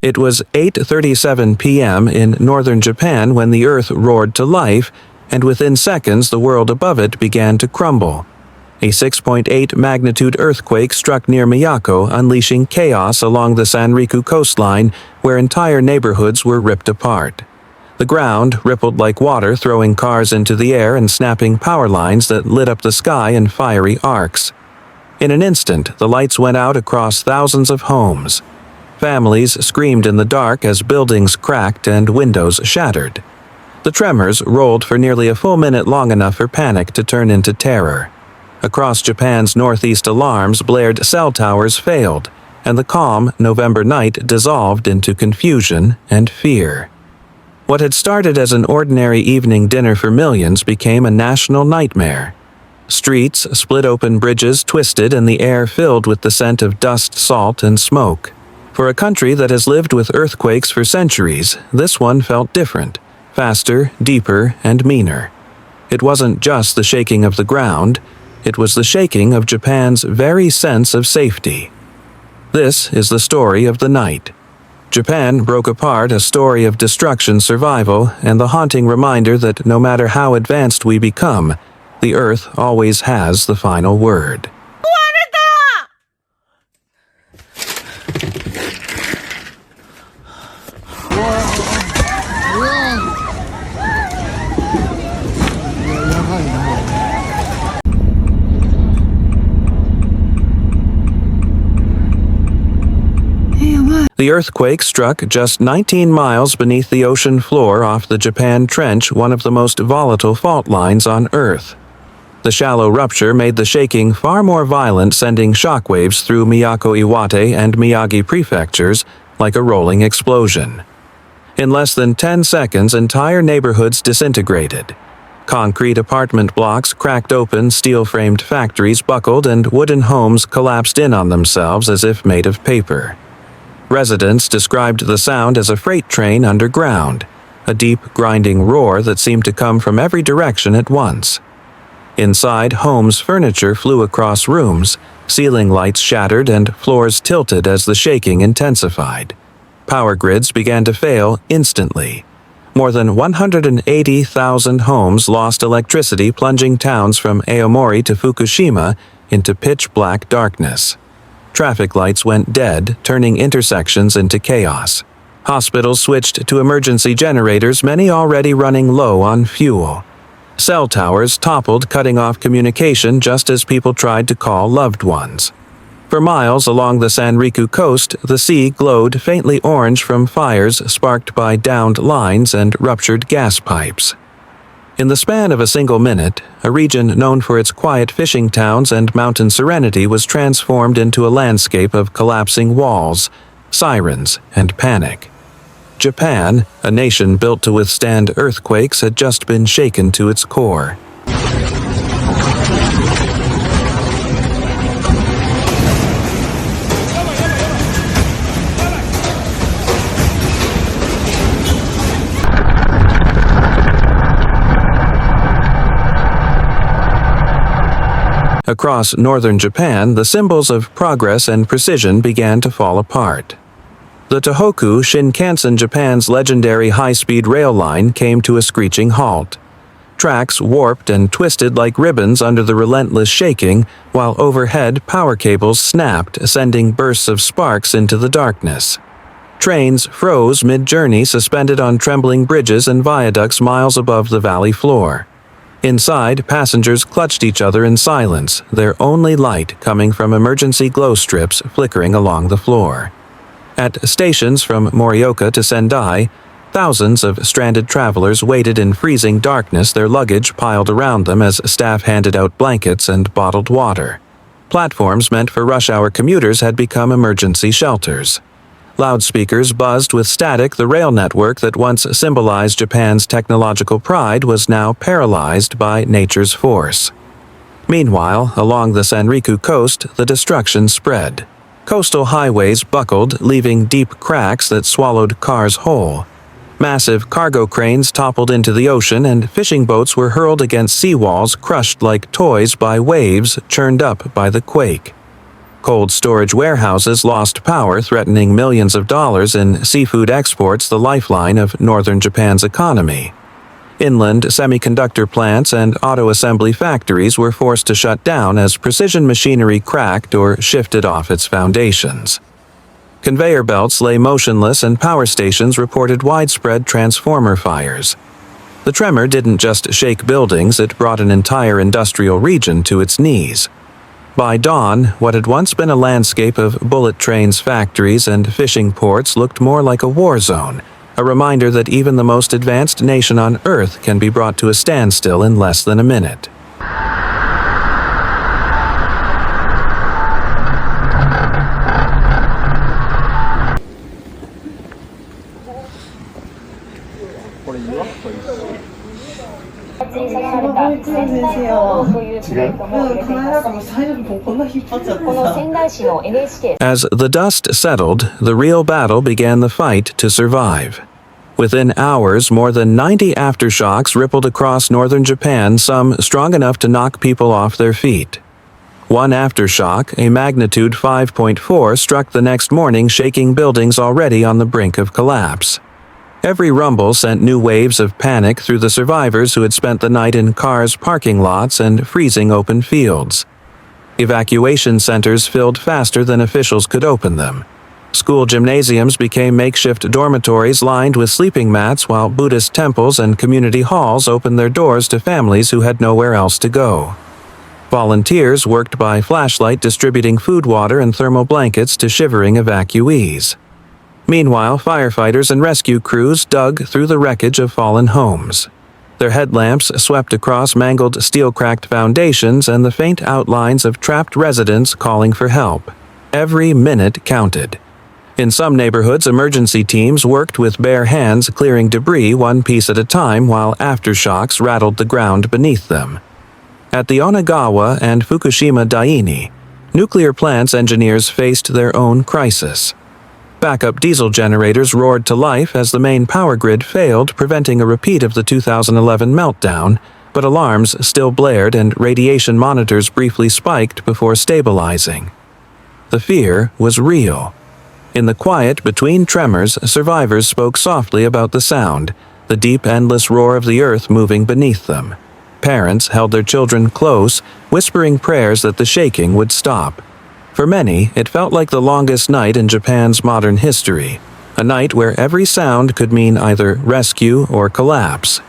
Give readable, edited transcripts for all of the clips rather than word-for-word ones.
It was 8:37 p.m. in northern Japan when the earth roared to life, and within seconds the world above it began to crumble. A 6.8-Magnitude earthquake struck near Miyako, unleashing chaos along the Sanriku coastline, where entire neighborhoods were ripped apart. The ground rippled like water, throwing cars into the air and snapping power lines that lit up the sky in fiery arcs. In an instant, the lights went out across thousands of homes. Families screamed in the dark as buildings cracked and windows shattered. The tremors rolled for nearly a full minute, long enough for panic to turn into terror. Across Japan's northeast, alarms blared, cell towers failed, and the calm November night dissolved into confusion and fear. What had started as an ordinary evening dinner for millions became a national nightmare. Streets split open, bridges twisted, and the air filled with the scent of dust, salt, and smoke. For a country that has lived with earthquakes for centuries, this one felt different, faster, deeper, and meaner. It wasn't just the shaking of the ground, it was the shaking of Japan's very sense of safety. This is the story of the night. Japan broke apart, a story of destruction, survival, and the haunting reminder that no matter how advanced we become, the Earth always has the final word. The earthquake struck just 19 miles beneath the ocean floor off the Japan Trench, one of the most volatile fault lines on Earth. The shallow rupture made the shaking far more violent, sending shockwaves through Miyako, Iwate, and Miyagi prefectures like a rolling explosion. In less than 10 seconds, entire neighborhoods disintegrated. Concrete apartment blocks cracked open, steel-framed factories buckled, and wooden homes collapsed in on themselves as if made of paper. Residents described the sound as a freight train underground, a deep, grinding roar that seemed to come from every direction at once. Inside, homes' furniture flew across rooms, ceiling lights shattered, and floors tilted as the shaking intensified. Power grids began to fail instantly. More than 180,000 homes lost electricity, plunging towns from Aomori to Fukushima into pitch-black darkness. Traffic lights went dead, turning intersections into chaos. Hospitals switched to emergency generators, many already running low on fuel. Cell towers toppled, cutting off communication just as people tried to call loved ones. For miles along the Sanriku coast, the sea glowed faintly orange from fires sparked by downed lines and ruptured gas pipes. In the span of a single minute, a region known for its quiet fishing towns and mountain serenity was transformed into a landscape of collapsing walls, sirens, and panic. Japan, a nation built to withstand earthquakes, had just been shaken to its core. Across northern Japan, the symbols of progress and precision began to fall apart. The Tohoku Shinkansen, Japan's legendary high-speed rail line, came to a screeching halt. Tracks warped and twisted like ribbons under the relentless shaking, while overhead power cables snapped, sending bursts of sparks into the darkness. Trains froze mid-journey, suspended on trembling bridges and viaducts miles above the valley floor. Inside, passengers clutched each other in silence, their only light coming from emergency glow strips flickering along the floor. At stations from Morioka to Sendai, thousands of stranded travelers waited in freezing darkness, their luggage piled around them as staff handed out blankets and bottled water. Platforms meant for rush-hour commuters had become emergency shelters. Loudspeakers buzzed with static. The rail network that once symbolized Japan's technological pride was now paralyzed by nature's force. Meanwhile, along the Sanriku coast, the destruction spread. Coastal highways buckled, leaving deep cracks that swallowed cars whole. Massive cargo cranes toppled into the ocean, and fishing boats were hurled against seawalls, crushed like toys by waves churned up by the quake. Cold storage warehouses lost power, threatening millions of dollars in seafood exports, the lifeline of northern Japan's economy. Inland semiconductor plants and auto assembly factories were forced to shut down as precision machinery cracked or shifted off its foundations. Conveyor belts lay motionless and power stations reported widespread transformer fires. The tremor didn't just shake buildings, it brought an entire industrial region to its knees. By dawn, what had once been a landscape of bullet trains, factories, and fishing ports looked more like a war zone, a reminder that even the most advanced nation on Earth can be brought to a standstill in less than a minute. As the dust settled, the real battle began, the fight to survive. Within hours, more than 90 aftershocks rippled across northern Japan, some strong enough to knock people off their feet. One aftershock, a magnitude 5.4, struck the next morning, shaking buildings already on the brink of collapse. Every rumble sent new waves of panic through the survivors who had spent the night in cars' parking lots and freezing open fields. Evacuation centers filled faster than officials could open them. School gymnasiums became makeshift dormitories lined with sleeping mats, while Buddhist temples and community halls opened their doors to families who had nowhere else to go. Volunteers worked by flashlight, distributing food, water, and thermal blankets to shivering evacuees. Meanwhile, firefighters and rescue crews dug through the wreckage of fallen homes. Their headlamps swept across mangled steel-cracked foundations and the faint outlines of trapped residents calling for help. Every minute counted. In some neighborhoods, emergency teams worked with bare hands, clearing debris one piece at a time while aftershocks rattled the ground beneath them. At the Onagawa and Fukushima Daini, nuclear plants engineers faced their own crisis. Backup diesel generators roared to life as the main power grid failed, preventing a repeat of the 2011 meltdown, but alarms still blared and radiation monitors briefly spiked before stabilizing. The fear was real. In the quiet between tremors, survivors spoke softly about the sound, the deep, endless roar of the earth moving beneath them. Parents held their children close, whispering prayers that the shaking would stop. For many, it felt like the longest night in Japan's modern history, a night where every sound could mean either rescue or collapse.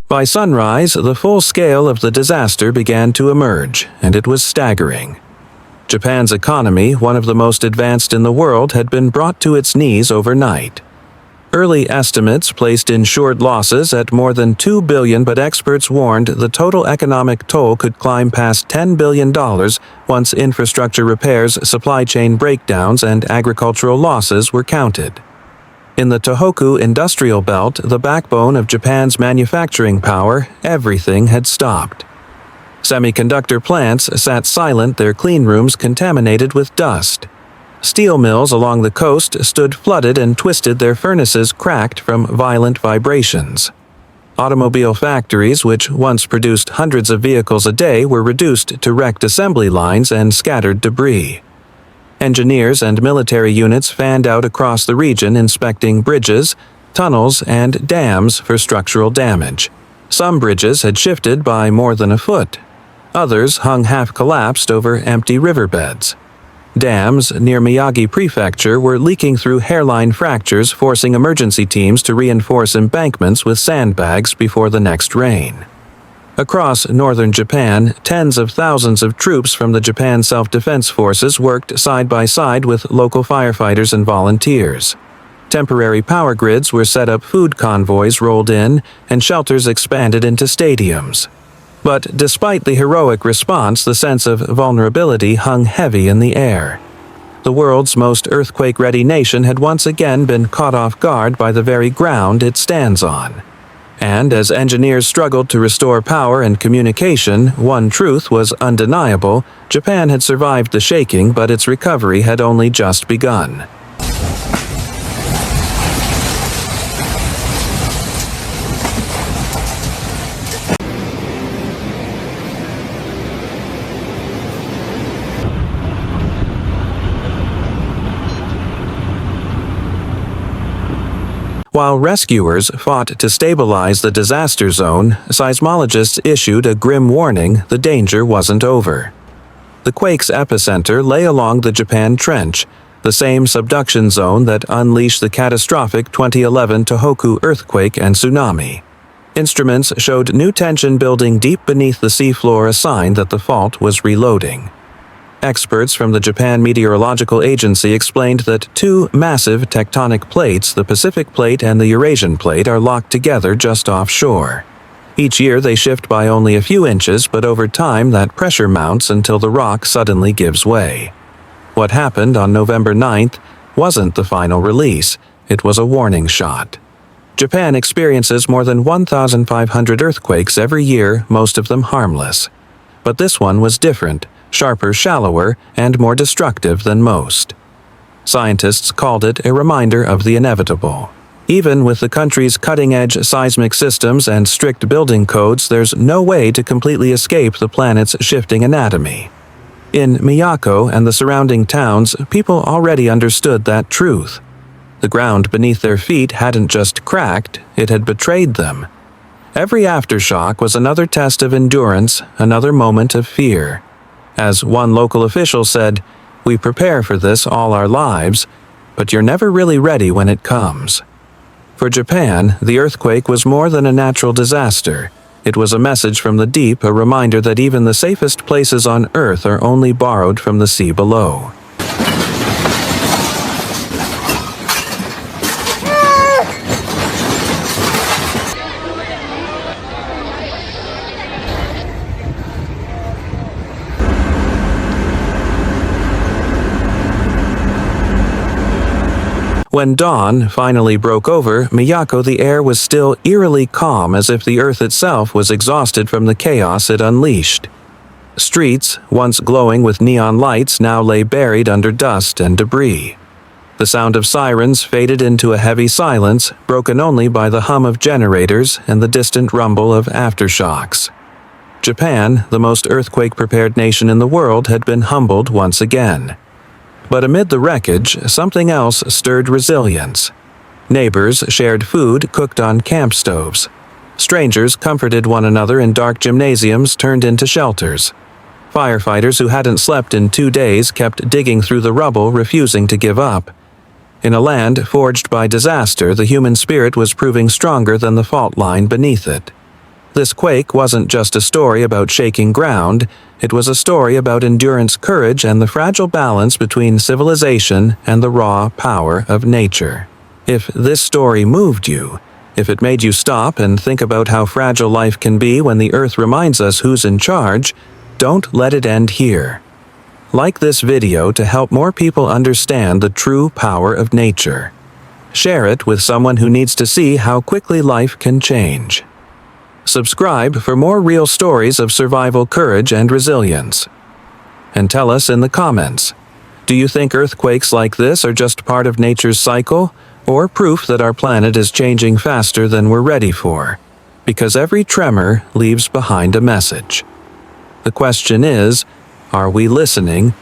By sunrise, the full scale of the disaster began to emerge, and it was staggering. Japan's economy, one of the most advanced in the world, had been brought to its knees overnight. Early estimates placed insured losses at more than $2 billion, but experts warned the total economic toll could climb past $10 billion once infrastructure repairs, supply chain breakdowns, and agricultural losses were counted. In the Tohoku industrial belt, the backbone of Japan's manufacturing power, everything had stopped. Semiconductor plants sat silent, their clean rooms contaminated with dust. Steel mills along the coast stood flooded and twisted, their furnaces cracked from violent vibrations. Automobile factories, which once produced hundreds of vehicles a day, were reduced to wrecked assembly lines and scattered debris. Engineers and military units fanned out across the region, inspecting bridges, tunnels, and dams for structural damage. Some bridges had shifted by more than a foot. Others hung half-collapsed over empty riverbeds. Dams near Miyako Prefecture were leaking through hairline fractures, forcing emergency teams to reinforce embankments with sandbags before the next rain. Across northern Japan, tens of thousands of troops from the Japan Self-Defense Forces worked side by side with local firefighters and volunteers. Temporary power grids were set up, food convoys rolled in, and shelters expanded into stadiums. But despite the heroic response, the sense of vulnerability hung heavy in the air. The world's most earthquake-ready nation had once again been caught off guard by the very ground it stands on. And as engineers struggled to restore power and communication, one truth was undeniable: Japan had survived the shaking, but its recovery had only just begun. While rescuers fought to stabilize the disaster zone, seismologists issued a grim warning: the danger wasn't over. The quake's epicenter lay along the Japan Trench, the same subduction zone that unleashed the catastrophic 2011 Tohoku earthquake and tsunami. Instruments showed new tension building deep beneath the seafloor, a sign that the fault was reloading. Experts from the Japan Meteorological Agency explained that two massive tectonic plates, the Pacific Plate and the Eurasian Plate, are locked together just offshore. Each year they shift by only a few inches, but over time that pressure mounts until the rock suddenly gives way. What happened on November 9th wasn't the final release, it was a warning shot. Japan experiences more than 1,500 earthquakes every year, most of them harmless. But this one was different: sharper, shallower, and more destructive than most. Scientists called it a reminder of the inevitable. Even with the country's cutting-edge seismic systems and strict building codes, there's no way to completely escape the planet's shifting anatomy. In Miyako and the surrounding towns, people already understood that truth. The ground beneath their feet hadn't just cracked, it had betrayed them. Every aftershock was another test of endurance, another moment of fear. As one local official said, "We prepare for this all our lives, but you're never really ready when it comes." For Japan, the earthquake was more than a natural disaster. It was a message from the deep, a reminder that even the safest places on Earth are only borrowed from the sea below. When dawn finally broke over Miyako, the air was still eerily calm, as if the earth itself was exhausted from the chaos it unleashed. Streets, once glowing with neon lights, now lay buried under dust and debris. The sound of sirens faded into a heavy silence, broken only by the hum of generators and the distant rumble of aftershocks. Japan, the most earthquake-prepared nation in the world, had been humbled once again. But amid the wreckage, something else stirred resilience. Neighbors shared food cooked on camp stoves. Strangers comforted one another in dark gymnasiums turned into shelters. Firefighters who hadn't slept in 2 days kept digging through the rubble, refusing to give up. In a land forged by disaster, the human spirit was proving stronger than the fault line beneath it. This quake wasn't just a story about shaking ground, it was a story about endurance, courage, and the fragile balance between civilization and the raw power of nature. If this story moved you, if it made you stop and think about how fragile life can be when the earth reminds us who's in charge, don't let it end here. Like this video to help more people understand the true power of nature. Share it with someone who needs to see how quickly life can change. Subscribe for more real stories of survival, courage, and resilience. And tell us in the comments, do you think earthquakes like this are just part of nature's cycle, or proof that our planet is changing faster than we're ready for? Because every tremor leaves behind a message. The question is, are we listening